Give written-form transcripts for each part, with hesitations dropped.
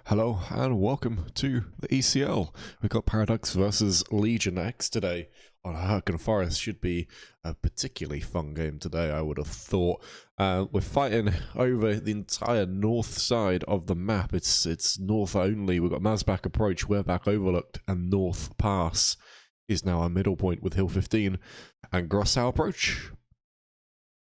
Hello and welcome to the ECL. We've got Paraducks versus Legion X today on Hurtgen Forest. Should be a particularly fun game today, I would have thought. We're fighting over the entire north side of the map. It's north only. We've got Mazbak Approach, Wereback Overlooked, and North Pass is now our middle point with Hill 15 and Grossow Approach.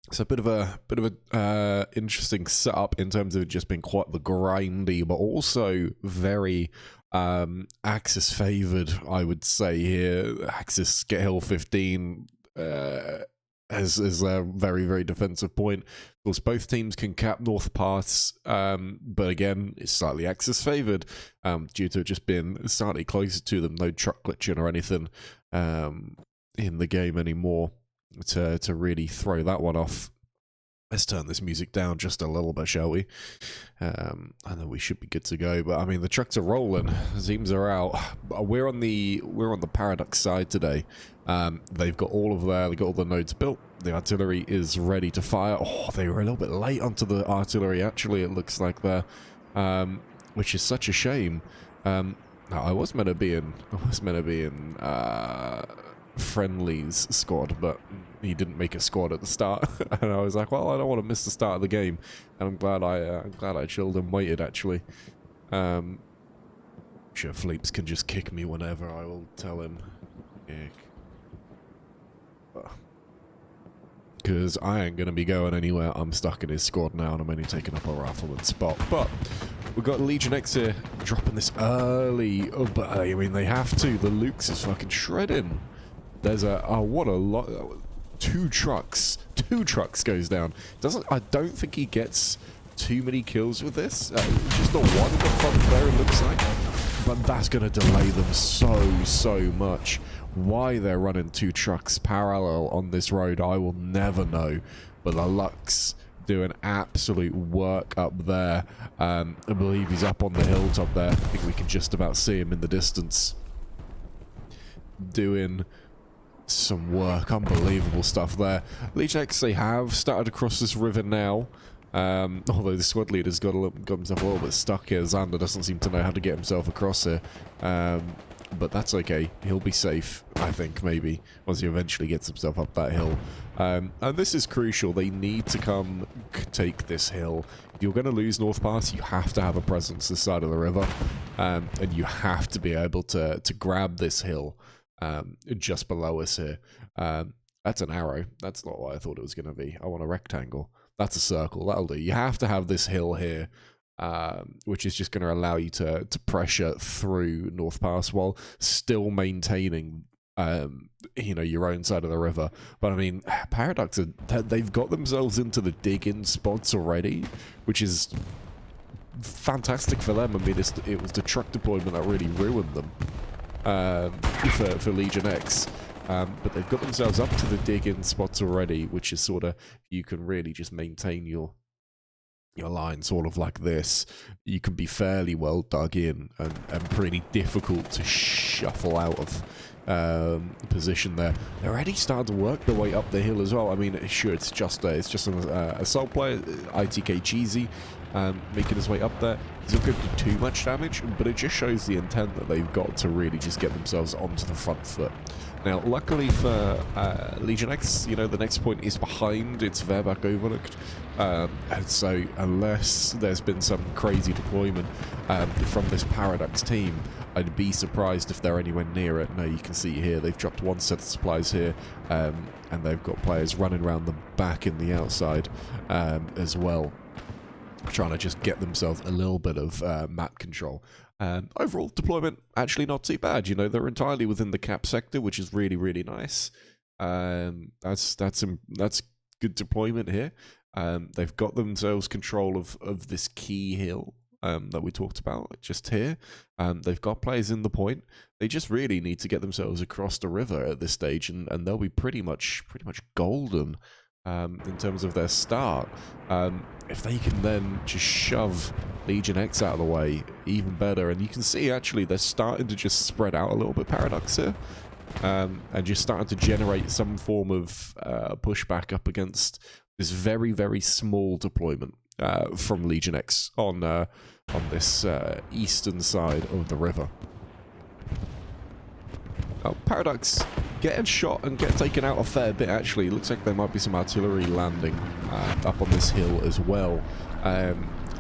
It's a bit of a interesting setup in terms of it just being quite the grindy, but also very Axis favored, I would say here. Axis get Hill 15 as a very defensive point. Of course, both teams can cap North Pass, but again, it's slightly Axis favored due to it just being slightly closer to them. No truck glitching or anything in the game anymore to really throw that one off. Let's turn this music down just a little bit, shall we? And then we should be good to go. But I mean, the trucks are rolling, teams are out. We're on the Paraducks side today. They've got they've got all the nodes built. The artillery is ready to fire. Oh, they were a little bit late onto the artillery. Actually, it looks like they're, which is such a shame. Now, I was meant to be in Friendly's squad, but he didn't make a squad at the start, and I was like, well, I don't want to miss the start of the game, and I'm glad I chilled and waited. Actually, sure, Fleeps can just kick me whenever. I will tell him, because I ain't gonna be going anywhere. I'm stuck in his squad now, and I'm only taking up a rifleman spot. But we've got Legion X here dropping this early. Oh, but I mean, they have to. The Luke's is fucking shredding. There's what a lot. Two trucks goes down. I don't think he gets too many kills with this. Just the one in the front there, it looks like. But that's going to delay them so much. Why they're running two trucks parallel on this road, I will never know. But the Lux doing absolute work up there. I believe he's up on the hilltop there. I think we can just about see him in the distance. Doing some work, unbelievable stuff there. Legion X, they have started to cross this river now, although the squad leader's got himself a little bit stuck here. Xander doesn't seem to know how to get himself across here, but that's okay. He'll be safe, I think, maybe, once he eventually gets himself up that hill. And this is crucial. They need to come take this hill. If you're going to lose North Pass, you have to have a presence this side of the river, and you have to be able to grab this hill just below us here. That's an arrow. That's not what I thought it was going to be. I want a rectangle. That's a circle. That'll do. You have to have this hill here, which is just going to allow you to pressure through North Pass while still maintaining your own side of the river. But I mean, Paraducks, they've got themselves into the dig-in spots already, which is fantastic for them. I mean, it was the truck deployment that really ruined them. For Legion X, but they've got themselves up to the dig-in spots already, which is sort of, you can really just maintain your line sort of like this. You can be fairly well dug in and pretty difficult to shuffle out of position there. They're already starting to work their way up the hill as well. I mean, sure, it's just an assault player, ITK Cheesy, making his way up there. He's not going to do too much damage, but it just shows the intent that they've got to really just get themselves onto the front foot. Now, luckily for Legion X, the next point is behind. It's Wereback Overlooked. And so, unless there's been some crazy deployment from this Paraducks team, I'd be surprised if they're anywhere near it. No, you can see here, they've dropped one set of supplies here, and they've got players running around the back and the outside as well, trying to just get themselves a little bit of map control. Overall deployment actually not too bad. They're entirely within the cap sector, which is really nice. That's good deployment here. They've got themselves control of this key hill that we talked about just here. They've got players in the point. They just really need to get themselves across the river at this stage, and they'll be pretty much golden in terms of their start. If they can then just shove Legion X out of the way, even better. And you can see actually they're starting to just spread out a little bit, Paraducks here, and just starting to generate some form of pushback up against this very small deployment. from Legion X on this eastern side of the river. Oh, Paraducks getting shot and getting taken out a fair bit, actually. Looks like there might be some artillery landing up on this hill as well.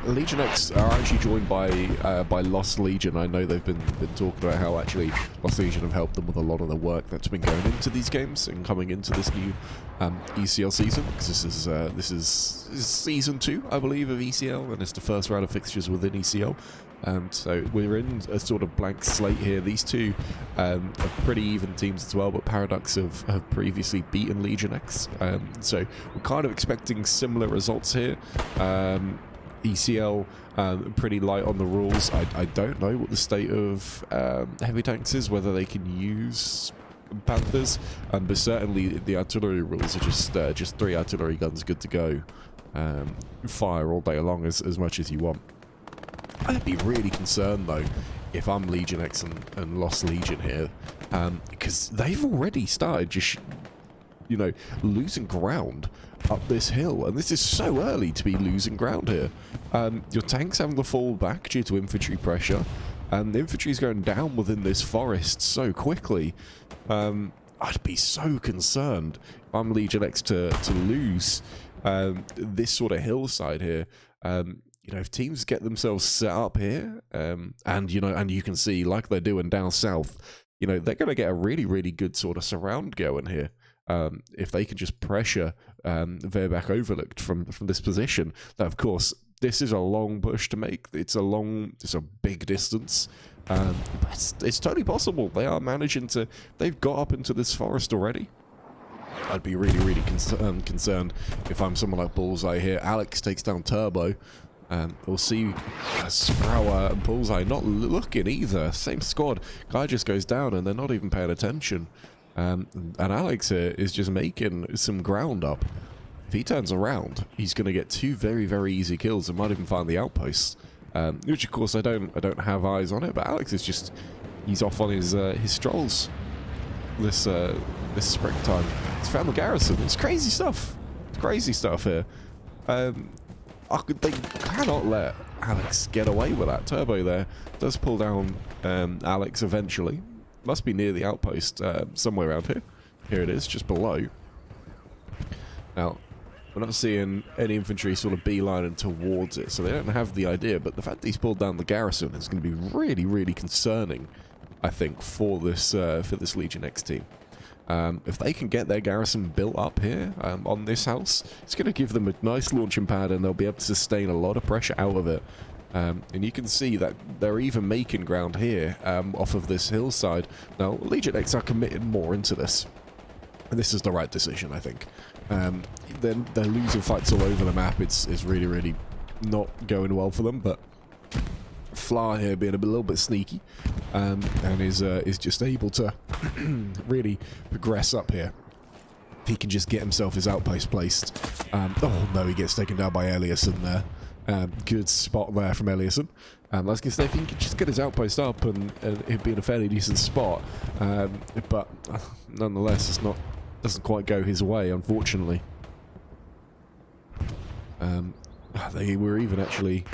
Legion X are actually joined by Lost Legion. I know they've been talking about how actually Lost Legion have helped them with a lot of the work that's been going into these games and coming into this new ECL season, because this is season 2, I believe, of ECL, and it's the first round of fixtures within ECL. So we're in a sort of blank slate here. These two are pretty even teams as well, but Paraducks have previously beaten Legion X. So we're kind of expecting similar results here. ECL pretty light on the rules. I don't know what the state of heavy tanks is, whether they can use Panthers, but certainly the artillery rules are just 3 artillery guns good to go. Fire all day long as much as you want. I'd be really concerned though if I'm Legion X and Lost Legion here, because they've already started just, you know, losing ground up this hill, and this is so early to be losing ground here. Your tank's having to fall back due to infantry pressure, and the infantry's going down within this forest so quickly. I'd be so concerned if I'm Legion X to lose this sort of hillside here. You know, if teams get themselves set up here, and you can see, like they're doing down south, you know, they're going to get a really, really good sort of surround going here. If they can just pressure Verback Overlooked from this position. Now, of course, this is a long push to make. It's a big distance, but it's totally possible. They are managing to. They've got up into this forest already. I'd be really, really concerned if I'm someone like Bullseye here. Alex takes down Turbo. We'll see Sprower and Bullseye not looking either. Same squad. Guy just goes down and they're not even paying attention. And Alex here is just making some ground up. If he turns around, he's going to get 2 very, very easy kills and might even find the outposts. Which of course I don't have eyes on it, but Alex is just, he's off on his strolls this springtime. He's found the garrison. It's crazy stuff. It's crazy stuff here. They cannot let Alex get away with that. Turbo there does pull down Alex eventually. Must be near the outpost, somewhere around here. Here it is, just below. Now, we're not seeing any infantry sort of beelining towards it, so they don't have the idea, but the fact that he's pulled down the garrison is going to be really, really concerning, I think, for this Legion X team. If they can get their garrison built up here on this house, it's going to give them a nice launching pad, and they'll be able to sustain a lot of pressure out of it. And you can see that they're even making ground here off of this hillside. Now, Legion X are committed more into this. And this is the right decision, I think. They're losing fights all over the map. It's really, really not going well for them, but Fla here being a little bit sneaky and is just able to really progress up here. If he can just get himself his outpost placed. Oh no, he gets taken down by Eliasson there. Good spot there from Eliasson. I was going to say, if he can just get his outpost up and it'd be in a fairly decent spot, but nonetheless, doesn't quite go his way, unfortunately. They were even actually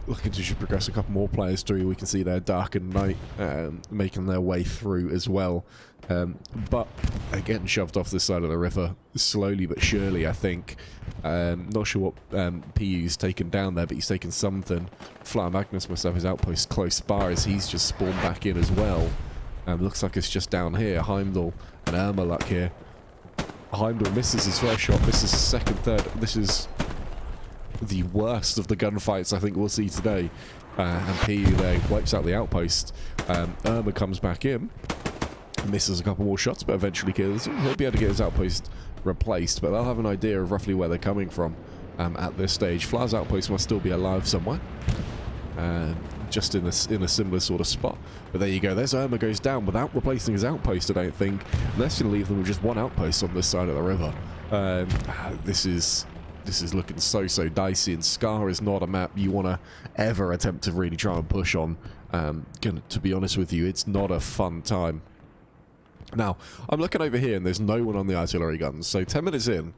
looking to just progress a couple more players through. We can see there Dark and Night making their way through as well. But again, shoved off this side of the river slowly but surely, I think. Not sure what PU's taken down there, but he's taken something. Fly Magnus must have his outpost close by as he's just spawned back in as well. Looks like it's just down here. Heimdall and Ermaluck here. Heimdall misses his first shot, misses his second, third. This is the worst of the gunfights I think we'll see today. And PU there wipes out the outpost. Irma comes back in. Misses a couple more shots, but eventually kills him. He'll be able to get his outpost replaced, but they'll have an idea of roughly where they're coming from at this stage. Fla's outpost must still be alive somewhere. Just in a similar sort of spot. But there you go. There's Irma goes down without replacing his outpost, I don't think. And that's going to leave them with just one outpost on this side of the river. This is looking so dicey, and Scar is not a map you want to ever attempt to really try and push on. To be honest with you, it's not a fun time. Now, I'm looking over here and there's no one on the artillery guns. So 10 minutes in,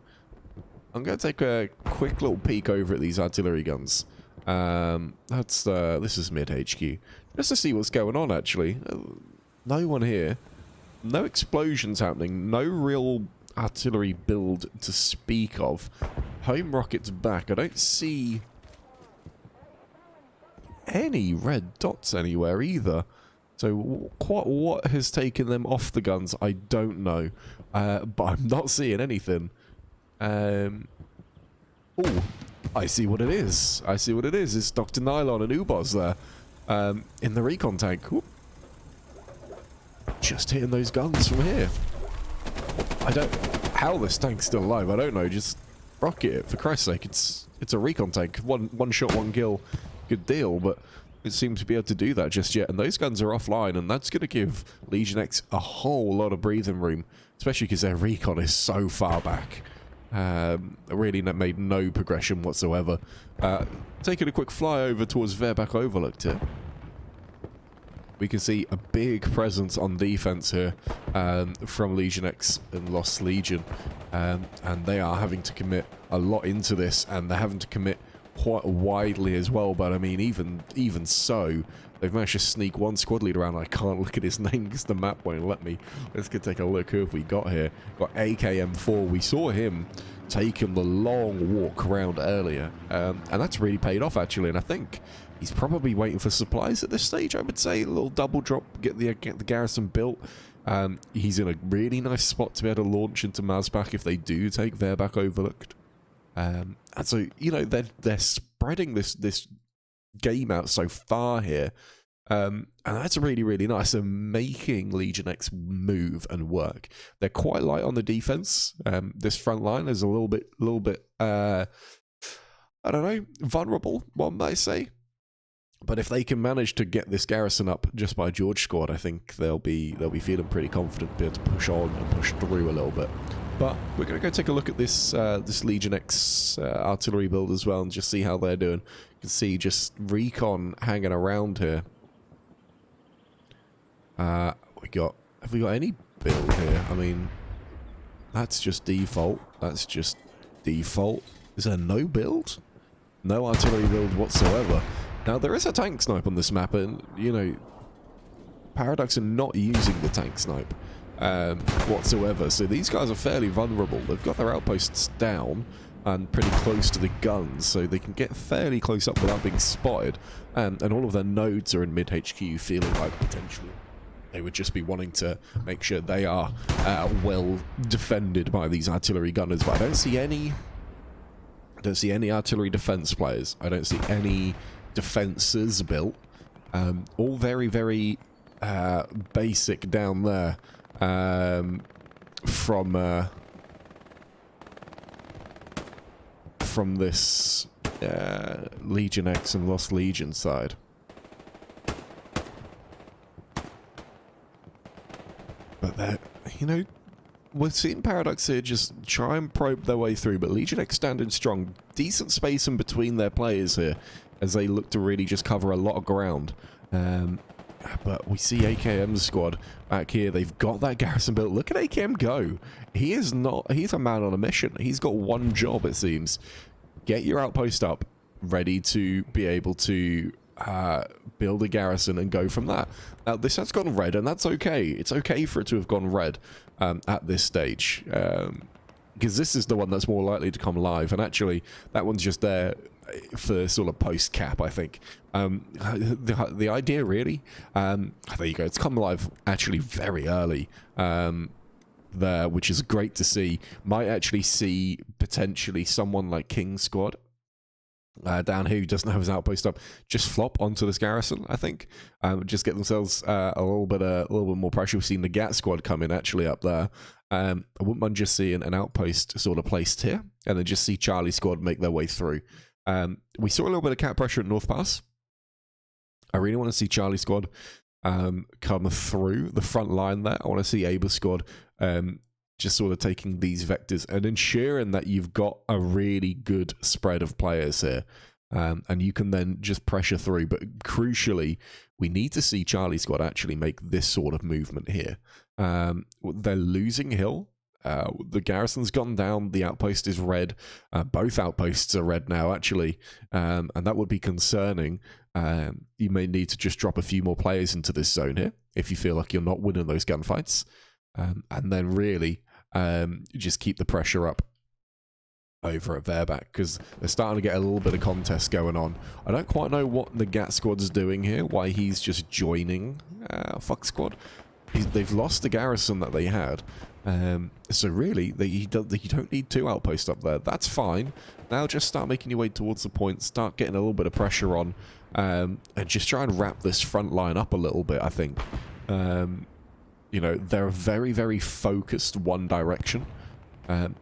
I'm going to take a quick little peek over at these artillery guns. This is mid HQ. Just to see what's going on, actually. No one here. No explosions happening. No real artillery build to speak of. Home rockets back. I don't see any red dots anywhere either. So what has taken them off the guns, I don't know. But I'm not seeing anything. Oh, I see what it is. I see what it is. It's Dr. Nylon and Ubos there. In the recon tank. Whoop. Just hitting those guns from here. I don't... How this tank's still alive, I don't know. Just rocket it, for Christ's sake. It's a recon tank. One shot, one kill. Good deal, but it seems to be able to do that just yet. And those guns are offline, and that's going to give Legion X a whole lot of breathing room, especially because their recon is so far back. Really made no progression whatsoever. Taking a quick fly over towards Verback Overlooked here. We can see a big presence on defense here from Legion X and Lost Legion. And they are having to commit a lot into this, and they're having to commit quite widely as well. But I mean, even so, they've managed to sneak one squad leader around. I can't look at his name because the map won't let me. Let's go take a look. Who have we got here? Got AKM4. We saw him taking the long walk around earlier, and that's really paid off actually. And I think he's probably waiting for supplies at this stage. I would say a little double drop, get the garrison built. He's in a really nice spot to be able to launch into Mazbach if they do take Verback Overlooked. And so, you know, they're spreading this game out so far here, and that's really, really nice. They're making Legion X move and work. They're quite light on the defense. This front line is a little bit I don't know, vulnerable, one might say. But if they can manage to get this garrison up just by George squad, I think they'll be feeling pretty confident to be able to push on and push through a little bit. But we're going to go take a look at this this Legion X artillery build as well and just see how they're doing. You can see just recon hanging around here. Have we got any build here? I mean, that's just default. That's just default. Is there no build? No artillery build whatsoever. Now, there is a tank snipe on this map, and, you know, Paraducks are not using the tank snipe whatsoever, so these guys are fairly vulnerable. They've got their outposts down and pretty close to the guns, so they can get fairly close up without being spotted, and all of their nodes are in mid-HQ, feeling like potentially they would just be wanting to make sure they are well defended by these artillery gunners, but I don't see any artillery defense players. I don't see any defenses built. All very, very basic down there from this Legion X and Lost Legion side. But that, you know, we're seeing Paraducks here just try and probe their way through, but Legion X standing strong. Decent space in between their players here as they look to really just cover a lot of ground. But we see AKM's squad back here. They've got that garrison built. Look at AKM go. He's a man on a mission. He's got one job, it seems. Get your outpost up, ready to be able to build a garrison and go from that. Now, this has gone red, and that's okay. It's okay for it to have gone red at this stage. Because this is the one that's more likely to come live. And actually, that one's just there for sort of post-cap, I think. The idea, really, there you go. It's come live actually very early there, which is great to see. Might actually see potentially someone like King's squad down here who doesn't have his outpost up, just flop onto this garrison, I think. Just get themselves a little bit more pressure. We've seen the GAT squad come in actually up there. I wouldn't mind just seeing an outpost sort of placed here, and then just see Charlie squad make their way through. We saw a little bit of cat pressure at North Pass. I really want to see Charlie squad come through the front line there. I want to see Aber squad just sort of taking these vectors and ensuring that you've got a really good spread of players here. And you can then just pressure through. But crucially, we need to see Charlie squad actually make this sort of movement here. They're losing Hill. The garrison's gone down. The outpost is red. Both outposts are red now, actually, and that would be concerning. You may need to just drop a few more players into this zone here if you feel like you're not winning those gunfights, and then really just keep the pressure up over at Verback, because they're starting to get a little bit of contest going on. I don't quite know what the Gat squad's doing here, why he's just joining Fuck Squad. They've lost the garrison that they had, so really you don't need 2 outposts up there. That's fine. Now just start making your way towards the point, start getting a little bit of pressure on, and just try and wrap this front line up a little bit, I think. You know, they're very, very focused one direction.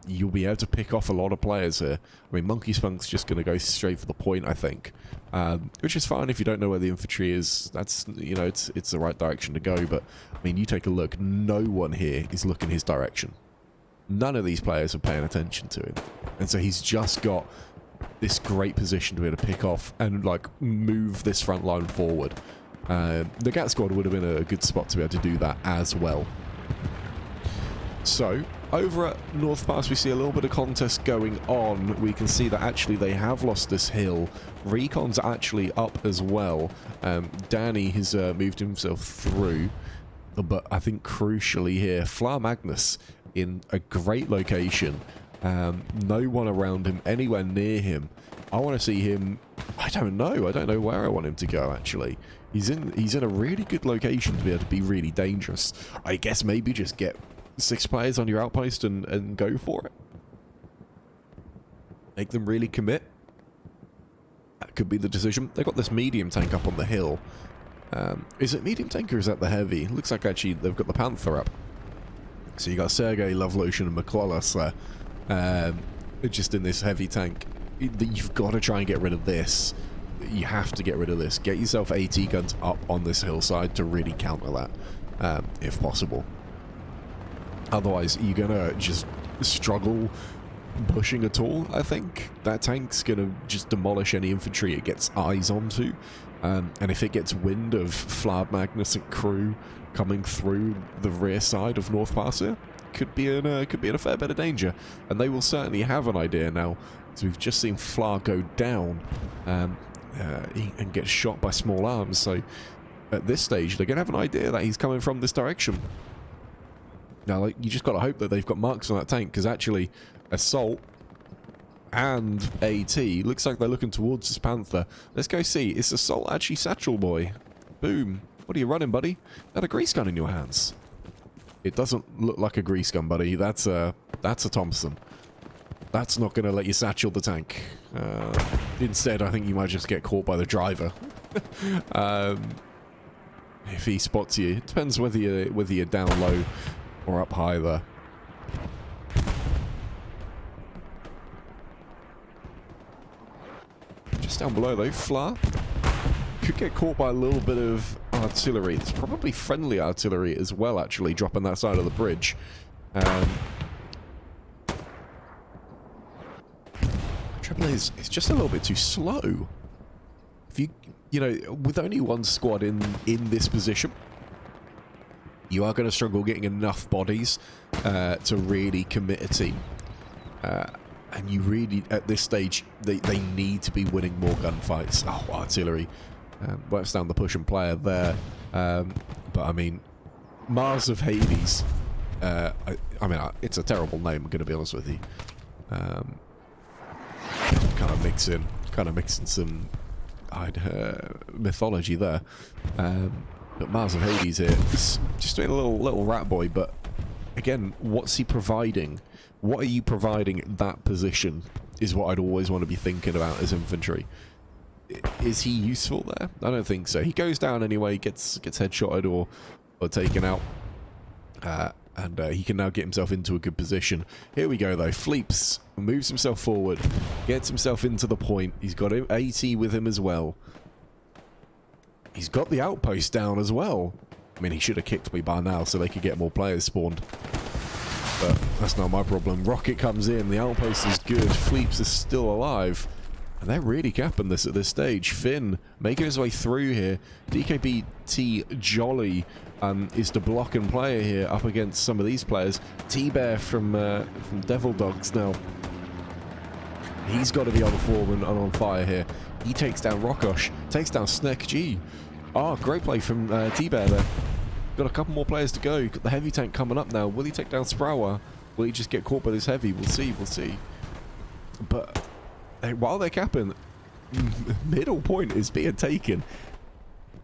You'll be able to pick off a lot of players here. I mean, Monkey Spunk's just going to go straight for the point, I think. Which is fine if you don't know where the infantry is. That's, you know, it's the right direction to go. But, I mean, you take a look. No one here is looking his direction. None of these players are paying attention to him. And so he's just got this great position to be able to pick off and, like, move this front line forward. The Gat squad would have been a good spot to be able to do that as well. So, over at North Pass, we see a little bit of contest going on. We can see that actually they have lost this hill. Recon's actually up as well. Danny has moved himself through. But I think crucially here, Flar Magnus in a great location. No one around him, anywhere near him. I want to see him... I don't know where I want him to go, actually. He's in a really good location to be able to be really dangerous. I guess maybe just get 6 players on your outpost and go for it. Make them really commit. That could be the decision. They've got this medium tank up on the hill. Is it medium tank or is that the heavy? Looks like actually they've got the Panther up. So you got Sergei, Lovelotion and McClellan there. Just in this heavy tank. You've got to try and get rid of this. You have to get rid of this. Get yourself AT guns up on this hillside to really counter that, if possible. Otherwise, you're going to just struggle pushing at all, I think. That tank's going to just demolish any infantry it gets eyes onto. And if it gets wind of Flab Magnus and crew coming through the rear side of North Pass here, could be in a fair bit of danger. And they will certainly have an idea now. So we've just seen Flar go down and get shot by small arms. So at this stage, they're going to have an idea that he's coming from this direction. Now, like, you just got to hope that they've got marks on that tank, because actually, Assault and AT looks like they're looking towards this Panther. Let's go see. Is Assault actually Satchel Boy? Boom. What are you running, buddy? Got a grease gun in your hands. It doesn't look like a grease gun, buddy. That's a Thompson. That's not going to let you satchel the tank. Instead, I think you might just get caught by the driver. If he spots you. It depends whether you're down low or up high there. Just down below though, Flar could get caught by a little bit of artillery. It's probably friendly artillery as well, actually, dropping that side of the bridge. Trouble is, it's just a little bit too slow. If you know, with only one squad in this position, you are going to struggle getting enough bodies to really commit a team. And you really, at this stage, they need to be winning more gunfights. Oh, artillery. Works down the push and player there. But, I mean, Mars of Hades. I mean, it's a terrible name, I'm going to be honest with you. Kind of mixing some mythology there. But Mars of Hades here, just doing a little rat boy, but again, what's he providing? What are you providing at that position is what I'd always want to be thinking about as infantry. Is he useful there? I don't think so. He goes down anyway, gets headshotted or taken out. And he can now get himself into a good position. Here we go, though. Fleeps moves himself forward, gets himself into the point. He's got AT with him as well. He's got the outpost down as well. I mean, he should have kicked me by now so they could get more players spawned. But that's not my problem. Rocket comes in. The outpost is good. Fleeps is still alive. And they're really capping this at this stage. Finn making his way through here. DKBT Jolly is to block and play here up against some of these players. T-Bear from Devil Dogs now. He's got to be on form and on fire here. He takes down Rokosh, takes down Snek G. Oh, great play from T-Bear there. Got a couple more players to go. Got the heavy tank coming up now. Will he take down Sprower? Will he just get caught by this heavy? We'll see, we'll see. But while they're capping, middle point is being taken.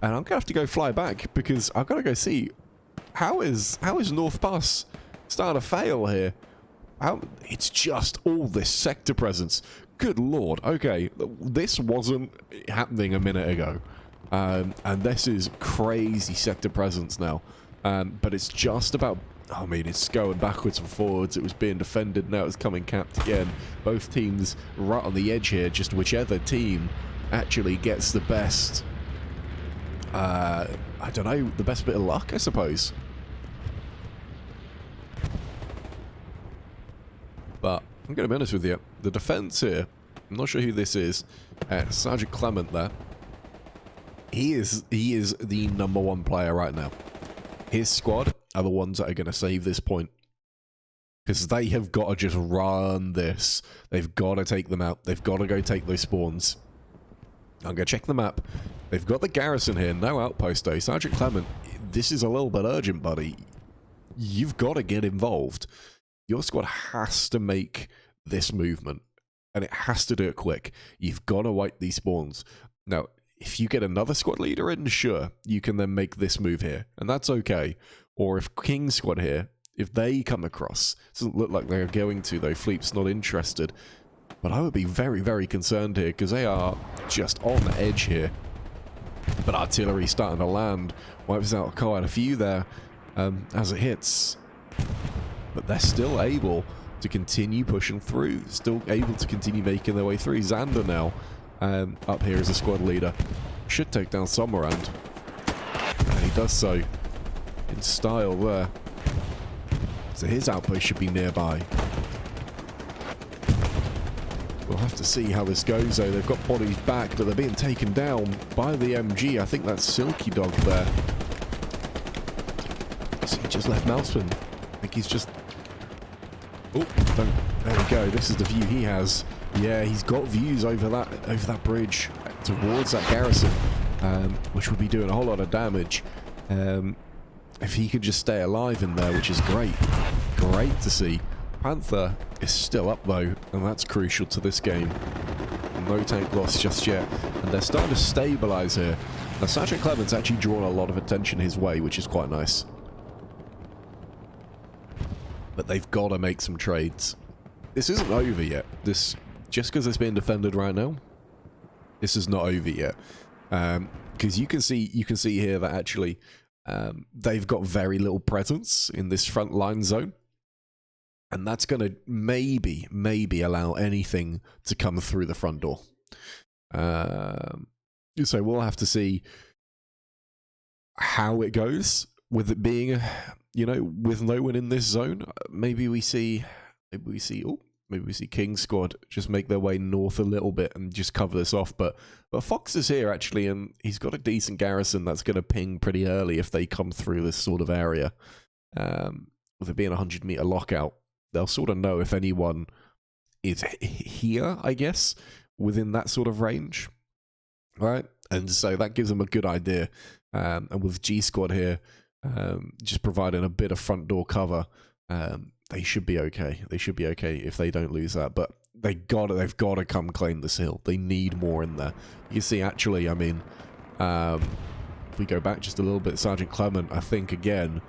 And I'm going to have to go fly back because I've got to go see how is North Pass starting to fail here. It's just all this sector presence. Good lord. Okay, this wasn't happening a minute ago. And this is crazy sector presence now. But it's just about... I mean, it's going backwards and forwards. It was being defended. Now it's coming capped again. Both teams right on the edge here. Just whichever team actually gets the best... I don't know, the best bit of luck, I suppose. But I'm going to be honest with you. The defense here, I'm not sure who this is. Sergeant Clement there. He is the #1 player right now. His squad are the ones that are going to save this point. Because they have got to just run this. They've got to take them out. They've got to go take those spawns. I'm going to check the map. They've got the garrison here. No outpost, though. Sergeant Clement, this is a little bit urgent, buddy. You've got to get involved. Your squad has to make this movement. And it has to do it quick. You've got to wipe these spawns. Now, if you get another squad leader in, sure, you can then make this move here. And that's okay. Or if King's squad here, if they come across, it doesn't look like they're going to, though. Fleet's not interested. But I would be very, very concerned here, because they are just on the edge here. But artillery starting to land. Wipes out quite a few there as it hits. But they're still able to continue pushing through. Still able to continue making their way through. Xander now up here as a squad leader. Should take down Sommerand. And he does so in style there. So his outpost should be nearby. We'll have to see how this goes, though. They've got bodies back, but they're being taken down by the MG. I think that's Silky Dog there. So he just left Mousefin. I think he's just... Oh, there we go. This is the view he has. Yeah, he's got views over that bridge towards that garrison, which would be doing a whole lot of damage. If he could just stay alive in there, which is great. Great to see. Panther is still up, though, and that's crucial to this game. No tank loss just yet, and they're starting to stabilize here. Now, Sergeant Clement's actually drawn a lot of attention his way, which is quite nice. But they've got to make some trades. This isn't over yet. This, just because it's being defended right now, this is not over yet. Because you can see here that actually they've got very little presence in this front line zone. And that's going to maybe allow anything to come through the front door. So we'll have to see how it goes with it being, with no one in this zone. Maybe we see King's squad just make their way north a little bit and just cover this off. But Fox is here actually, and he's got a decent garrison that's going to ping pretty early if they come through this sort of area. With it being a 100-meter lockout, they'll sort of know if anyone is here, I guess, within that sort of range, right? And so that gives them a good idea. And with G Squad here, just providing a bit of front door cover, they should be okay. They should be okay if they don't lose that. But they've got to come claim this hill. They need more in there. You see, actually, I mean, if we go back just a little bit, Sergeant Clement, I think again.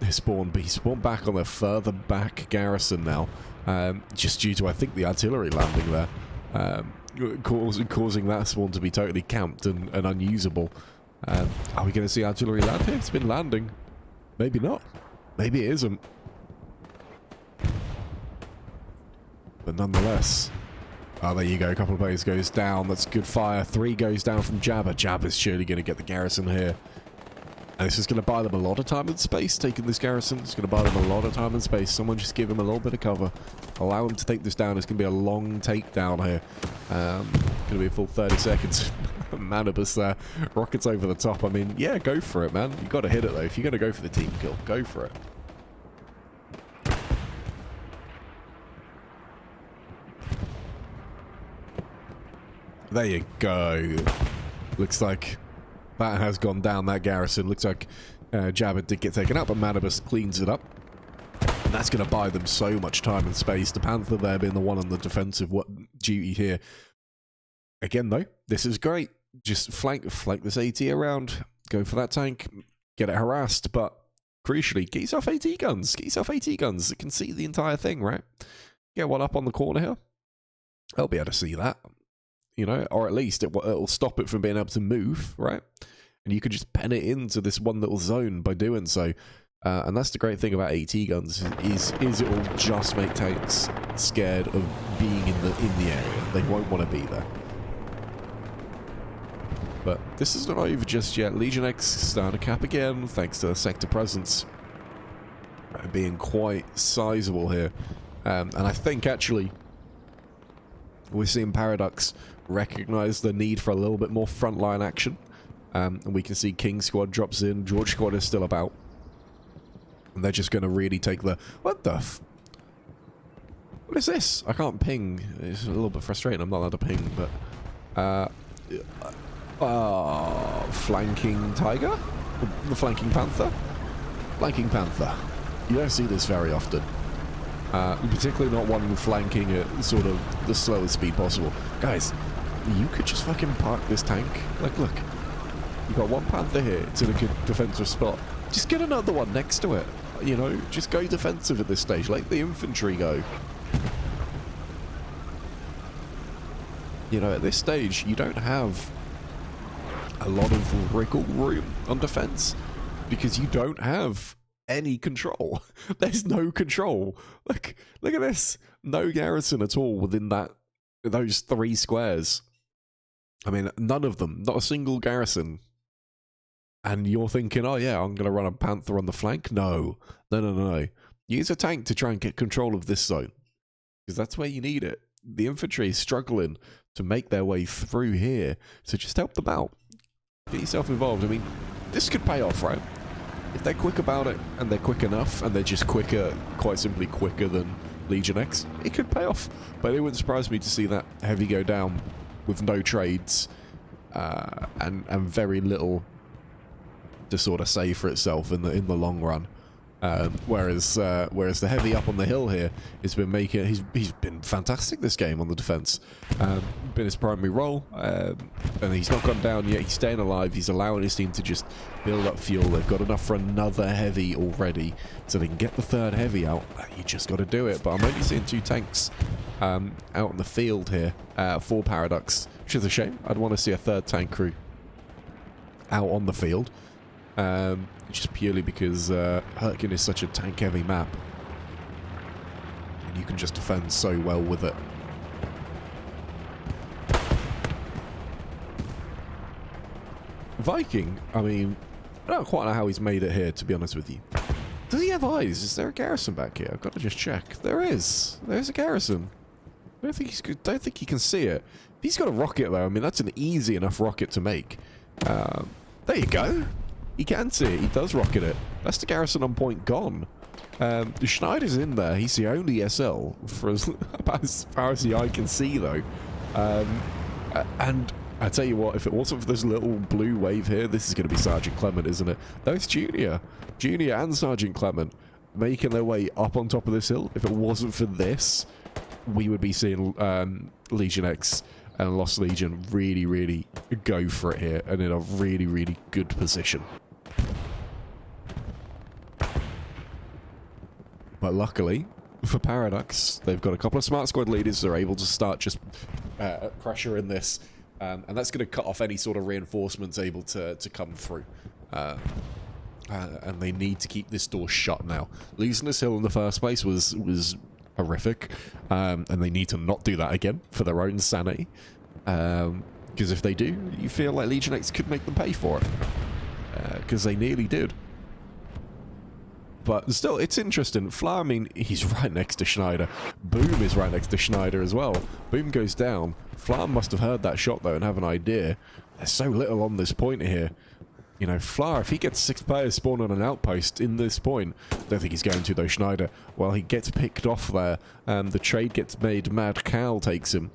He spawned back on a further back garrison now, just due to, I think, the artillery landing there, causing that spawn to be totally camped and unusable. Are we going to see artillery land here? It's been landing. Maybe not. Maybe it isn't. But nonetheless... Oh, there you go. A couple of players goes down. That's good fire. 3 goes down from Jabba. Jabba's surely going to get the garrison here. And this is going to buy them a lot of time and space, taking this garrison. It's going to buy them a lot of time and space. Someone just give him a little bit of cover. Allow him to take this down. It's going to be a long takedown here. Going to be a full 30 seconds. Manibus there. Rockets over the top. I mean, yeah, go for it, man. You got to hit it, though. If you're going to go for the team kill, go for it. There you go. Looks like that has gone down, that garrison. Looks like Jabba did get taken out, but Manibus cleans it up. And that's going to buy them so much time and space. The Panther there being the one on the defensive duty here. Again, though, this is great. Just flank this AT around. Go for that tank. Get it harassed. But crucially, get yourself AT guns. Get yourself AT guns. It can see the entire thing, right? Get one up on the corner here. They'll be able to see that. You know, or at least it'll stop it from being able to move, right? And you could just pen it into this one little zone by doing so. And that's the great thing about AT guns is it will just make tanks scared of being in the area. They won't want to be there. But this is not over just yet. Legion X starting to cap again, thanks to the sector presence being quite sizable here. And I think actually we're seeing Paraducks recognize the need for a little bit more frontline action. And we can see King Squad drops in, George Squad is still about. And they're just going to really take the... What the what is this? I can't ping. It's a little bit frustrating. I'm not allowed to ping, but... flanking Tiger? The flanking Panther? Flanking Panther. You don't see this very often. Particularly not one flanking at sort of the slowest speed possible. Guys, you could just fucking park this tank. Like, look. You've got one Panther here. It's in a good defensive spot. Just get another one next to it. You know, just go defensive at this stage. Let the infantry go. You know, at this stage, you don't have a lot of wriggle room on defense because you don't have any control. There's no control. Look at this. No garrison at all within those 3 squares. I mean, none of them. Not a single garrison. And you're thinking, oh yeah, I'm going to run a Panther on the flank? No. No. Use a tank to try and get control of this zone. Because that's where you need it. The infantry is struggling to make their way through here. So just help them out. Get yourself involved. I mean, this could pay off, right? If they're quick about it, and they're quick enough, and they're just quicker, quite simply quicker than Legion X, it could pay off. But it wouldn't surprise me to see that heavy go down with no trades and very little to sort of say for itself in the long run. Whereas the heavy up on the hill here has been making he's been fantastic this game on the defense. Been his primary role, and he's not gone down yet. He's staying alive. He's allowing his team to just build up fuel. They've got enough for another heavy already, so they can get the 3rd heavy out. You just got to do it. But I'm only seeing 2 tanks out in the field here for Paraducks, which is a shame. I'd want to see a 3rd tank crew out on the field. Just purely because Hurtgen is such a tank-heavy map. And you can just defend so well with it. Viking, I mean, I don't quite know how he's made it here, to be honest with you. Does he have eyes? Is there a garrison back here? I've got to just check. There is. There's a garrison. I don't think he can see it. If he's got a rocket, though, I mean, that's an easy enough rocket to make. There you go. He can see it. He does rocket it. That's the garrison on point gone. Schneider's in there. He's the only SL for about as far as the eye can see, though. And I tell you what, if it wasn't for this little blue wave here, this is going to be Sergeant Clement, isn't it? No, it's Junior. Junior and Sergeant Clement making their way up on top of this hill. If it wasn't for this, we would be seeing Legion X and Lost Legion really, really go for it here and in a really, really good position. But luckily for Paraducks, they've got a couple of smart squad leaders that are able to start just pressuring this. And that's going to cut off any sort of reinforcements able to come through. And they need to keep this door shut now. Losing this hill in the first place was horrific. And they need to not do that again for their own sanity. Because if they do, you feel like Legion X could make them pay for it. Because they nearly did. But still, it's interesting. Fla, I mean, he's right next to Schneider. Boom is right next to Schneider as well. Boom goes down. Fla must have heard that shot, though, and have an idea. There's so little on this point here. You know, Fla, if he gets 6 players spawned on an outpost in this point, don't think he's going to, though, Schneider. Well, he gets picked off there. The trade gets made. Mad Cow takes him.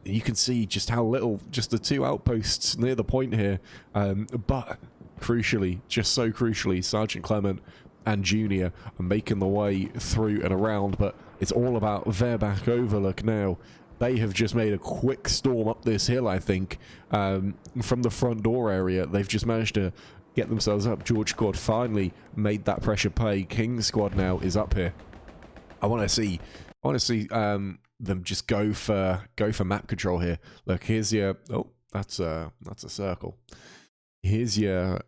You can see just how little, just the 2 outposts near the point here. But, crucially, just so crucially, Sergeant Clement and Junior are making the way through and around, but it's all about Verbach Overlook now. They have just made a quick storm up this hill, I think, from the front door area. They've just managed to get themselves up. George Squad finally made that pressure pay. King Squad now is up here. I want to see them just go for map control here. Look, here's your that's a circle. Here's your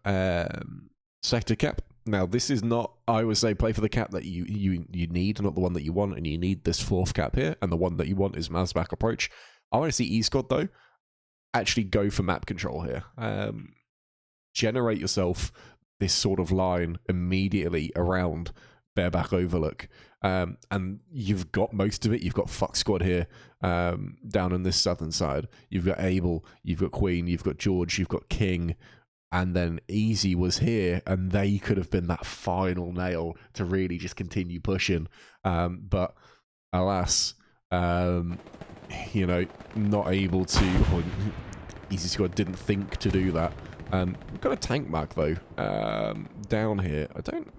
sector cap. Now, this is not, I would say, play for the cap that you need, not the one that you want, and you need this 4th cap here, and the one that you want is Mazbach approach. I want to see E-Squad, though, actually go for map control here. Generate yourself this sort of line immediately around Bareback Overlook. And you've got most of it. You've got Fuck Squad here, down on this southern side. You've got Abel, you've got Queen, you've got George, you've got King, and then Easy was here, and they could have been that final nail to really just continue pushing. But alas, you know, not able to. Well, Easy Squad didn't think to do that. We've got a tank mark though, down here. I don't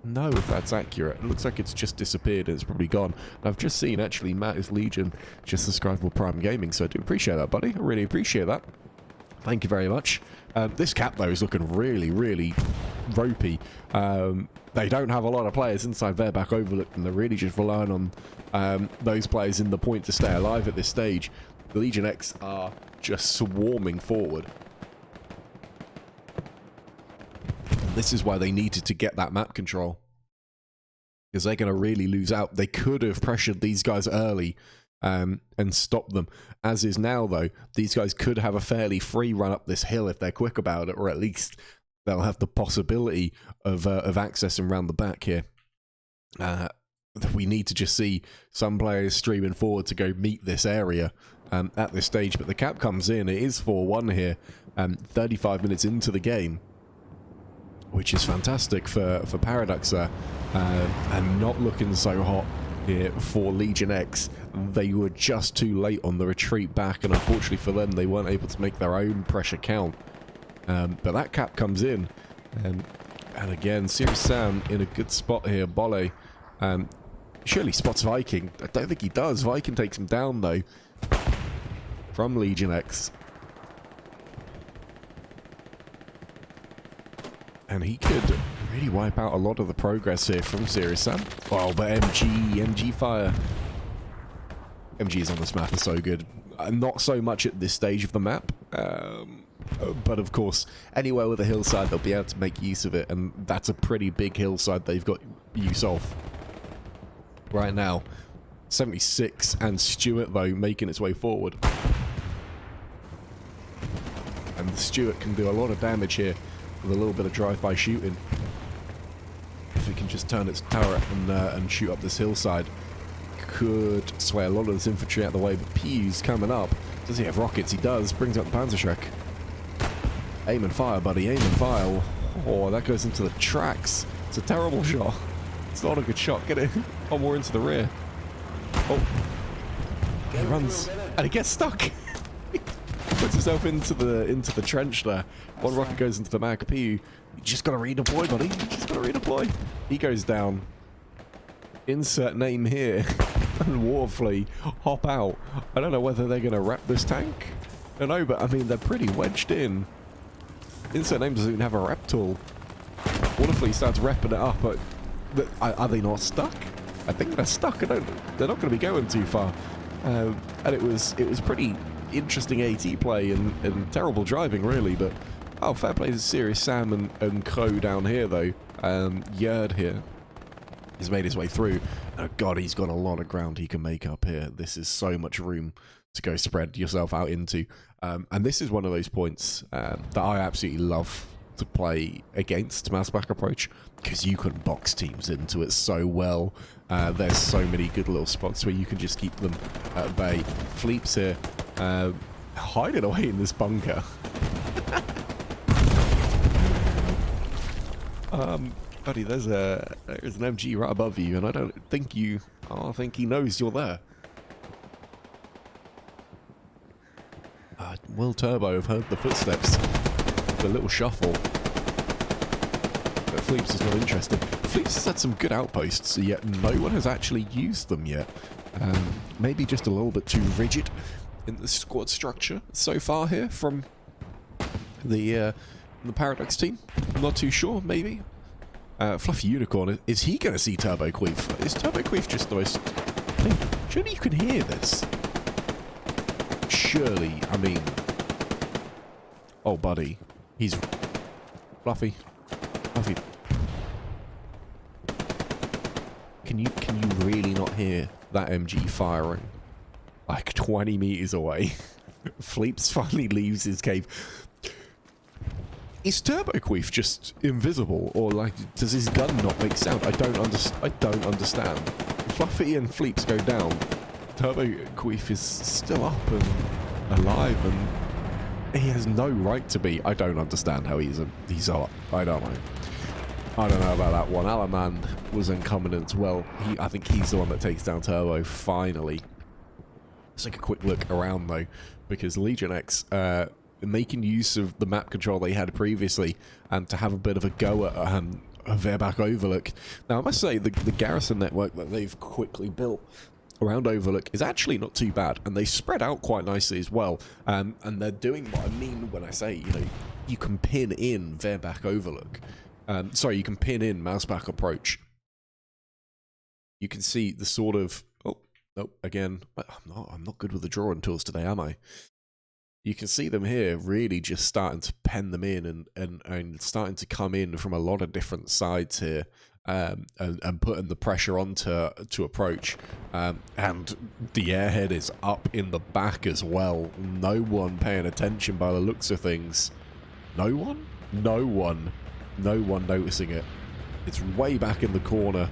know if that's accurate. It looks like it's just disappeared and it's probably gone. I've just seen actually Mattis Legion just subscribed for Prime Gaming, so I do appreciate that, buddy. I really appreciate that. Thank you very much. This cap, though, is looking really, really ropey. They don't have a lot of players inside Verbach Overlook, and they're really just relying on those players in the point to stay alive at this stage. The Legion X are just swarming forward. And this is why they needed to get that map control, because they're going to really lose out. They could have pressured these guys early and stop them. As is now, though, these guys could have a fairly free run up this hill if they're quick about it, or at least they'll have the possibility of accessing around the back here. We need to just see some players streaming forward to go meet this area at this stage, but the cap comes in. It is 4-1 here, 35 minutes into the game, which is fantastic for Paraducks there, and not looking so hot here for Legion X. They were just too late on the retreat back, and unfortunately for them, they weren't able to make their own pressure count. But that cap comes in, and again, Serious Sam in a good spot here. Bolle surely spots Viking. I don't think he does. Viking takes him down, though, from Legion X. And he could really wipe out a lot of the progress here from Serious Sam. Oh, but MG fire. MGs on this map are so good. Not so much at this stage of the map. But of course, anywhere with a hillside, they'll be able to make use of it. And that's a pretty big hillside they've got use of right now. 76 and Stuart, though, making its way forward. And the Stuart can do a lot of damage here with a little bit of drive-by shooting. If it can just turn its turret and shoot up this hillside, could sway a lot of this infantry out of the way. But Pew's coming up. Does he have rockets? He does. Brings up the Panzerschreck. Aim and fire, buddy. Aim and fire. Oh, that goes into the tracks. It's a terrible shot. It's not a good shot. Get it. Oh, more into the rear. Oh. He runs. And he gets stuck. Puts himself into the trench there. One rocket goes into the mag. Pew, you just gotta redeploy, buddy. You just gotta redeploy. He goes down. Insert name here. And Warfleet hop out. I don't know whether they're gonna wrap this tank. I don't know, but I mean, they're pretty wedged in. Insert name doesn't even have a rep tool. Warfleet starts repping it up, but are they not stuck? I think they're stuck. They're not going to be going too far. And it was pretty interesting AT play and terrible driving, really. But oh, fair play to Serious Sam and Crow down here, though. Yerd here has made his way through. Oh god, he's got a lot of ground he can make up here. This is so much room to go spread yourself out into. And this is one of those points that I absolutely love to play against mass back approach, because you can box teams into it so well. There's so many good little spots where you can just keep them at bay. Fleep's here, hiding away in this bunker. Buddy, there's an MG right above you, and I don't think he knows you're there. Will Turbo have heard the footsteps, the little shuffle. But Fleeps is not interested. Fleeps has had some good outposts, yet no one has actually used them yet. Maybe just a little bit too rigid in the squad structure so far here from the Paraducks team. I'm not too sure, maybe. Fluffy Unicorn, is he going to see Turbo Queef? Is Turbo Queef just the most... Hey, surely you can hear this. Surely, I mean... Oh, buddy. He's... Fluffy. Fluffy. Can you really not hear that MG firing? Like 20 meters away. Fleeps finally leaves his cave. Is Turbo Queef just invisible, or like does his gun not make sound? I don't understand. Fluffy and Fleeps go down. Turbo Queef is still up and alive, and he has no right to be. I don't understand how he's up. I don't know. I don't know about that one. Alaman was incoming as well. I think he's the one that takes down Turbo finally. Let's take a quick look around though, because Legion X making use of the map control they had previously and to have a bit of a go at a Verback Overlook. Now I must say the garrison network that they've quickly built around Overlook is actually not too bad, and they spread out quite nicely as well, and they're doing what I mean when I say, you know, you can pin in Verback Overlook. Sorry, you can pin in Mouseback Approach. You can see the sort of... Oh, nope, again, I'm not good with the drawing tools today, am I? You can see them here really just starting to pen them in and starting to come in from a lot of different sides here, and putting the pressure on to approach. And the airhead is up in the back as well. No one paying attention by the looks of things. No one? No one. No one noticing it. It's way back in the corner.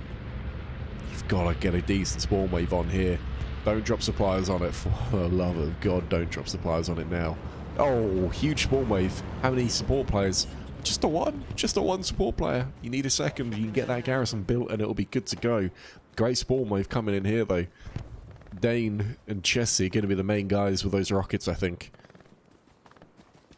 You've got to get a decent spawn wave on here. Don't drop suppliers on it, for the love of God, don't drop suppliers on it now. Oh, huge spawn wave. How many support players? Just a one. Just a one support player. You need a second, you can get that garrison built and it'll be good to go. Great spawn wave coming in here though. Dane and Chessie are going to be the main guys with those rockets, I think.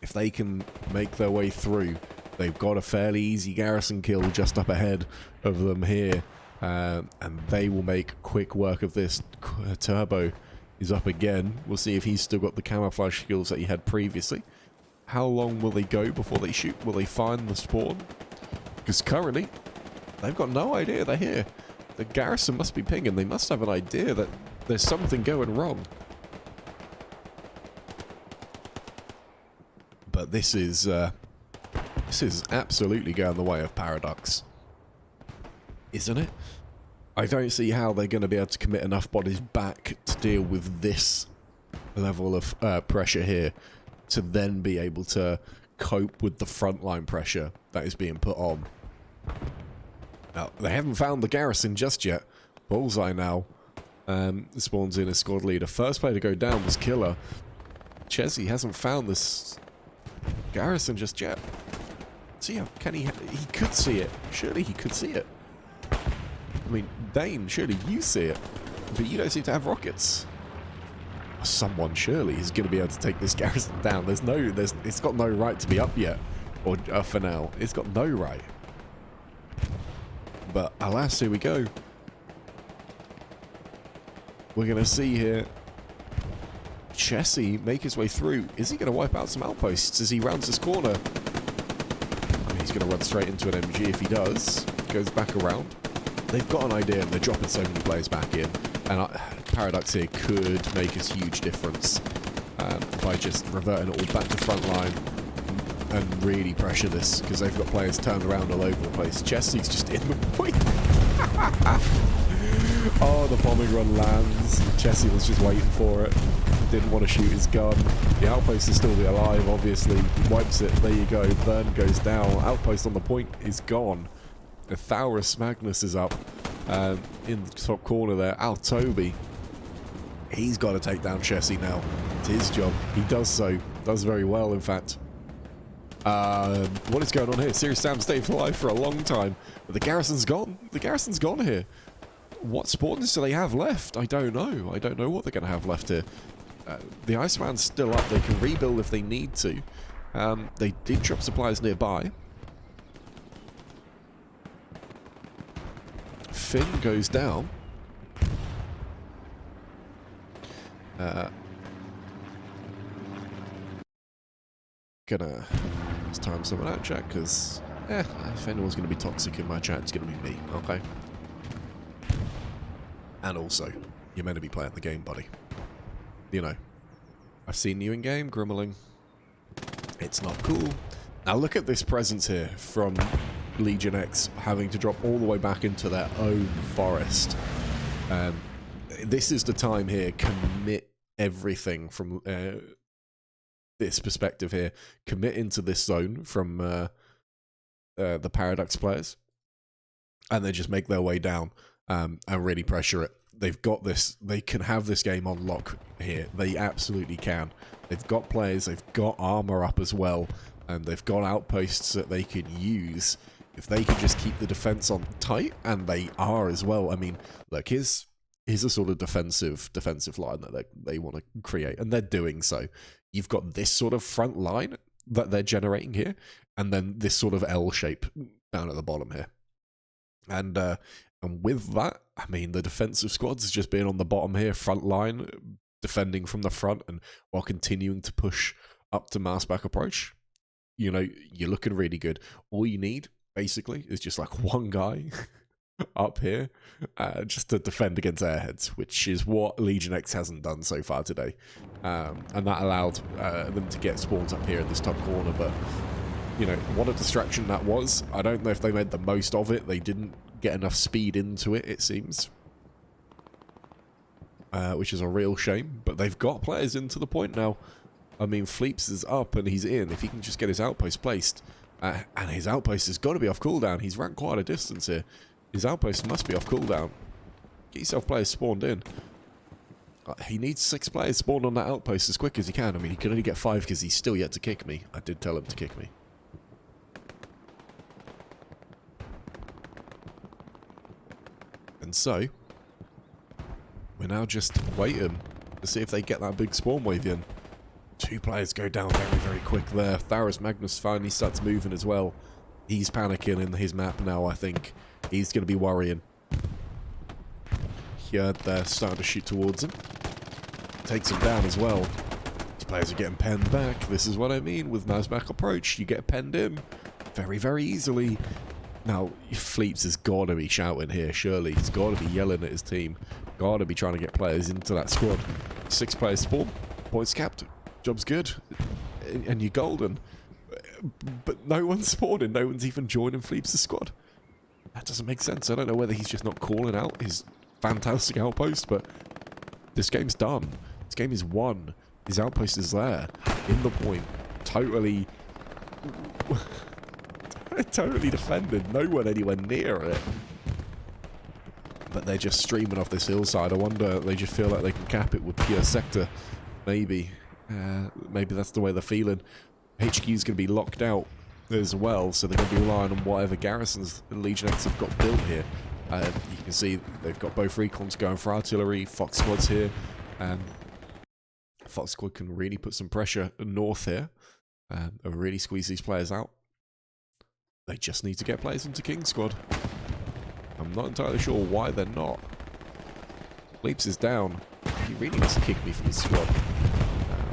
If they can make their way through, they've got a fairly easy garrison kill just up ahead of them here. And they will make quick work of this. Turbo is up again. We'll see if he's still got the camouflage skills that he had previously. How long will they go before they shoot? Will they find the spawn? Because currently, they've got no idea they're here. The garrison must be pinging. They must have an idea that there's something going wrong. But this is absolutely going the way of Paraducks. Isn't it? I don't see how they're going to be able to commit enough bodies back to deal with this level of pressure here to then be able to cope with the frontline pressure that is being put on. Now, they haven't found the garrison just yet. Bullseye now spawns in a squad leader. First player to go down was Killer. Chessie hasn't found this garrison just yet. See, can he could see it. Surely he could see it. I mean, Dane, surely you see it, but you don't seem to have rockets. Someone surely is going to be able to take this garrison down. It's got no right to be up yet, or for now, it's got no right. But alas, here we go. We're going to see here Chessie make his way through. Is he going to wipe out some outposts as he rounds this corner? I mean, he's going to run straight into an MG if he does. Goes back around. They've got an idea and they're dropping so many players back in. And Paraducks here could make a huge difference by just reverting it all back to front line and really pressure this, because they've got players turned around all over the place. Chessie's just in the point. Oh, the bombing run lands. Chessie was just waiting for it. Didn't want to shoot his gun. The outpost is still alive, obviously. Wipes it. There you go. Burn goes down. Outpost on the point is gone. The Thaurus Magnus is up in the top corner there. Toby. He's got to take down Chessie now. It's his job. He does so. Does very well, in fact. What is going on here? Serious Sam stayed alive for a long time, but the garrison's gone. The garrison's gone here. What spawns do they have left? I don't know. I don't know what they're going to have left here. The Iceman's still up. They can rebuild if they need to. They did drop supplies nearby. Finn goes down. Gonna just time someone out, chat, because if anyone's gonna be toxic in my chat, it's gonna be me, okay? And also, you're meant to be playing the game, buddy. You know, I've seen you in game, Grimmeling. It's not cool. Now look at this presence here from Legion X, having to drop all the way back into their own forest. This is the time here. Commit everything from this perspective here. Commit into this zone from the Paraducks players, and then just make their way down and really pressure it. They've got this. They can have this game on lock here. They absolutely can. They've got players. They've got armor up as well, and they've got outposts that they can use if they can just keep the defense on tight, and they are as well. I mean, look, here's a sort of defensive line that they want to create, and they're doing so. You've got this sort of front line that they're generating here, and then this sort of L shape down at the bottom here. And with that, I mean, the defensive squads has just been on the bottom here, front line, defending from the front, and while continuing to push up to mass back approach. You know, you're looking really good. All you need, basically, is just like one guy up here just to defend against airheads, which is what Legion X hasn't done so far today. And that allowed them to get spawns up here in this top corner, but, you know, what a distraction that was. I don't know if they made the most of it. They didn't get enough speed into it, it seems. Which is a real shame, but they've got players into the point now. I mean, Fleeps is up and he's in. If he can just get his outpost placed, and his outpost has got to be off cooldown. He's ran quite a distance here. His outpost must be off cooldown. Get yourself players spawned in. He needs 6 players spawned on that outpost as quick as he can. I mean, he can only get 5 because he's still yet to kick me. I did tell him to kick me. And so, we're now just waiting to see if they get that big spawn wave in. 2 players go down very, very quick there. Thaurus Magnus finally starts moving as well. He's panicking in his map now, I think. He's going to be worrying. Here, they're starting to shoot towards him. Takes him down as well. These players are getting penned back. This is what I mean with mass back approach. You get penned in very, very easily. Now, Fleeps has got to be shouting here, surely. He's got to be yelling at his team. Got to be trying to get players into that squad. 6 players spawn. Points capped. Job's good. And you're golden. But no one's spawning. No one's even joining Fleeps' squad. That doesn't make sense. I don't know whether he's just not calling out his fantastic outpost, but this game's done. This game is won. His outpost is there. In the point. Totally... totally defended. No one anywhere near it. But they're just streaming off this hillside. I wonder, they just feel like they can cap it with pure sector. Maybe. Maybe that's the way they're feeling. HQ is going to be locked out as well, so they're going to be relying on whatever garrisons the Legion X have got built here. You can see they've got both recons going for artillery. Fox Squad's here. Fox Squad can really put some pressure north here and really squeeze these players out. They just need to get players into King Squad. I'm not entirely sure why they're not. Leaps is down. He really needs to kick me from his squad.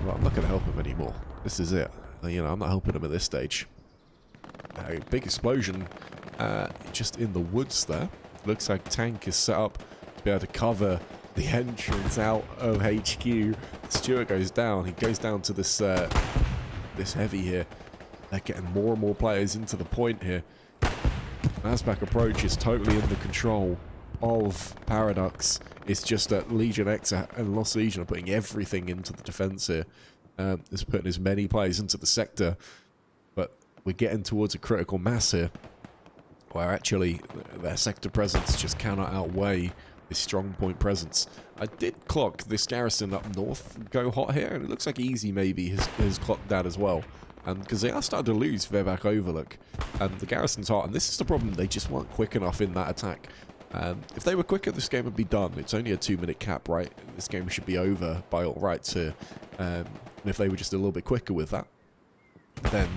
Well, I'm not going to help him anymore. This is it. You know, I'm not helping him at this stage. Big explosion just in the woods there. Looks like tank is set up to be able to cover the entrance out of HQ. Stuart goes down. He goes down to this this heavy here. They're getting more and more players into the point here. Masback approach is totally under control. of Paraducks. It's just that Legion X and Lost Legion are putting everything into the defense here. It's putting as many players into the sector, but we're getting towards a critical mass here, where actually their sector presence just cannot outweigh this strong point presence. I did clock this garrison up north go hot here, and it looks like Easy maybe has clocked that as well. Because they are starting to lose Verback Overlook. The garrison's hot, and this is the problem. They just weren't quick enough in that attack. If they were quicker, this game would be done. It's only a 2-minute cap, right? This game should be over by all rights here. And if they were just a little bit quicker with that, then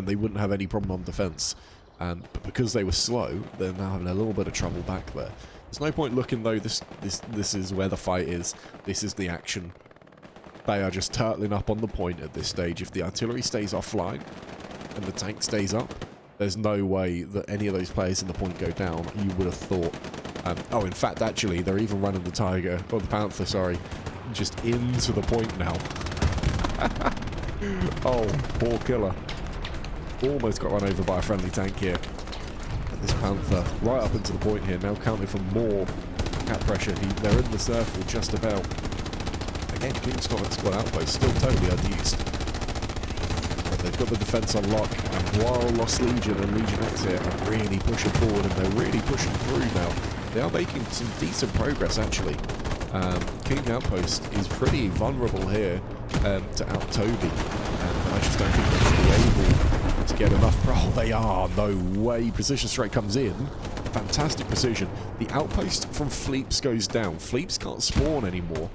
they wouldn't have any problem on defense. But because they were slow, they're now having a little bit of trouble back there. There's no point looking though. This is where the fight is. This is the action. They are just turtling up on the point at this stage. If the artillery stays offline and the tank stays up, there's no way that any of those players in the point go down. You would have thought. Oh, in fact, actually, they're even running the Tiger, or the Panther, sorry, just into the point now. Oh, poor killer. Almost got run over by a friendly tank here. And this Panther right up into the point here, now counting for more cap pressure. They're in the circle just about. Again, King's Squad outpost still totally unused. But they've got the defense on lock, and while Lost Legion and Legion X here are really pushing forward, and they're really pushing through now, they are making some decent progress actually. King Outpost is pretty vulnerable here to out Toby, and I just don't think they're going to be able to get enough. Oh, they are, no way. Precision strike comes in. Fantastic precision. The outpost from Fleeps goes down. Fleeps can't spawn anymore.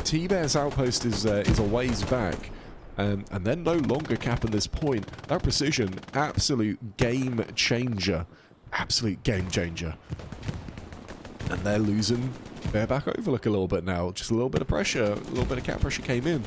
T-Bear's outpost is a ways back, and they're no longer capping this point. That precision, absolute game changer. Absolute game changer. And they're losing their back overlook a little bit now. Just a little bit of pressure, a little bit of cap pressure came in.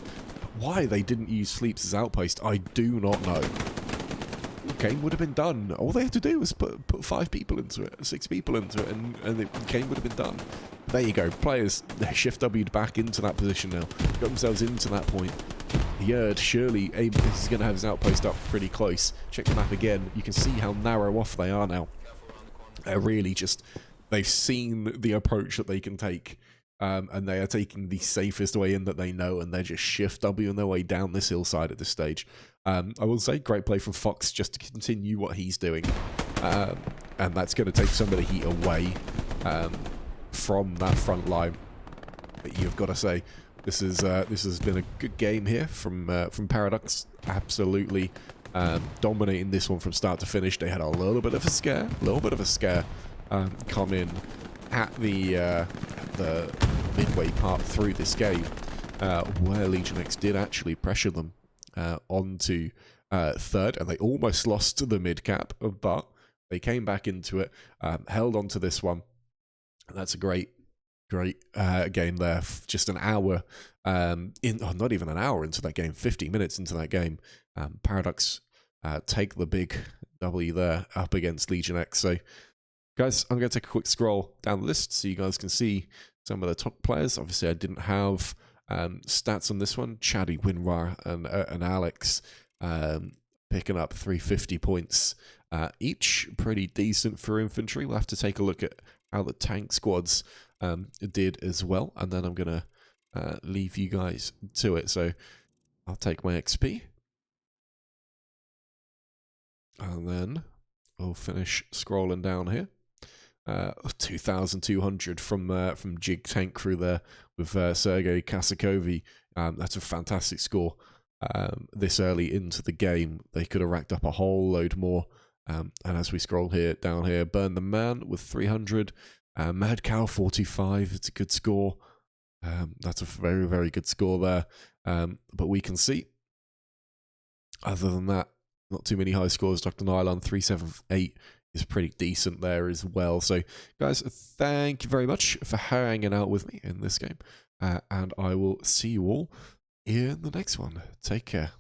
Why they didn't use Fleeps as outpost, I do not know. The game would have been done. All they had to do was put 5 people into it, 6 people into it, and the game would have been done. There you go. Players, they shift W'd back into that position now. Got themselves into that point. Yerd, surely, he's going to have his outpost up pretty close. Check the map again. You can see how narrow off they are now. They're really just... They've seen the approach that they can take, and they are taking the safest way in that they know, and they're just shift Wing their way down this hillside at this stage. I will say, great play from Fox just to continue what he's doing, and that's going to take some of the heat away from that front line. But you've got to say, this has been a good game here from Paraducks. Absolutely dominating this one from start to finish. They had a little bit of a scare, come in at the midway part through this game, where Legion X did actually pressure them onto third, and they almost lost the mid cap, but they came back into it, held on to this one. And that's a great game there. Just an hour not even an hour into that game, 50 minutes into that game, Paraducks take the big W there up against Legion X. So guys, I'm going to take a quick scroll down the list so you guys can see some of the top players. Obviously, I didn't have stats on this one. Chaddy, Winrar, and Alex picking up 350 points each. Pretty decent for infantry. We'll have to take a look at how the tank squads did as well. And then I'm going to leave you guys to it. So I'll take my XP. And then we'll finish scrolling down here. 2,200 from Jig Tank Crew there with Sergei Kasakovi. That's a fantastic score this early into the game. They could have racked up a whole load more. And as we scroll down here, Burn the Man with 300. Mad Cow 45. It's a good score. That's a very, very good score there. But we can see, other than that, not too many high scores. Dr. Nylon 378 is pretty decent there as well. So, guys, thank you very much for hanging out with me in this game. And I will see you all in the next one. Take care.